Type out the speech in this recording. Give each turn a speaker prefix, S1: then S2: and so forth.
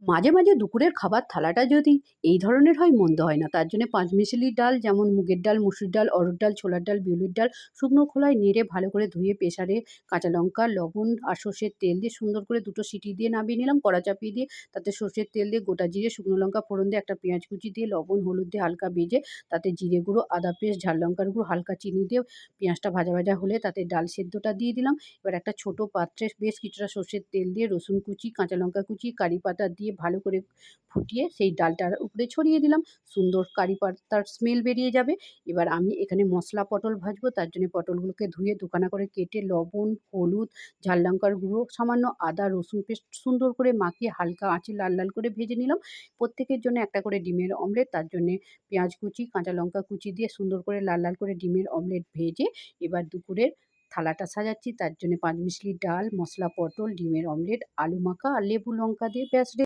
S1: মাঝে, মাঝে দুপুরের খাবার থালাটা যদি এই ধরনের হয় মন্দ হয় না। তার জন্যে পাঁচমিশালি ডাল যেমন মুগের ডাল, মসুর ডাল, অড়হর ডাল, ছোলার ডাল, বিউলির ডাল শুকনো খোলায় নেড়ে ভালো করে ধুয়ে প্রেসারে কাঁচা লঙ্কা, লবণ আর সর্ষের তেল দিয়ে সুন্দর করে ২ টো সিটি দিয়ে নামিয়ে নিলাম। কড়া চাপিয়ে দিয়ে তাতে সর্ষের তেল দিয়ে গোটা জিরে, শুকনো লঙ্কা ফোড়ন দিয়ে একটা পেঁয়াজ কুচি দিয়ে লবণ, হলুদ দিয়ে হালকা ভেজে তাতে জিরে গুঁড়ো, আদা পেস্ট, ঝাল লঙ্কার গুঁড়ো, হালকা চিনি দিয়ে পেঁয়াজটা ভাজা, ভাজা হলে তাতে ডাল সেদ্ধটা দিয়ে দিলাম। এবার একটা ছোট পাত্রে বেশ কিছুটা সর্ষের তেল দিয়ে রসুন কুচি, কাঁচা লঙ্কা কুচি, কারি পাতা দিয়ে ভালো করে ফুটিয়ে সেই ডালটার উপরে ছড়িয়ে দিলাম। সুন্দর কারি পাতার স্মেল বেরিয়ে যাবে। এবার আমি এখানে মশলা পটল ভাজবো। তার জন্য পটলগুলোকে ধুয়ে দুখানা করে কেটে লবণ, হলুদ, ঝাল লঙ্কার গুঁড়ো, সামান্য আদা রসুন পেস্ট সুন্দর করে মাখিয়ে হালকা আঁচে লাল, লাল করে ভেজে নিলাম। প্রত্যেকের জন্য একটা করে ডিমের অমলেট, তার জন্যে পেঁয়াজ কুচি, কাঁচা লঙ্কা কুচি দিয়ে সুন্দর করে লাল, লাল করে ডিমের অমলেট ভেজে এবার দুপুরের থালাটা সাজাচ্ছি। তার জন্যে পাঁচমিশালি ডাল, মশলা পটল, ডিমের অমলেট, আলু মাখা আর লেবু লঙ্কা দিয়ে ব্যাস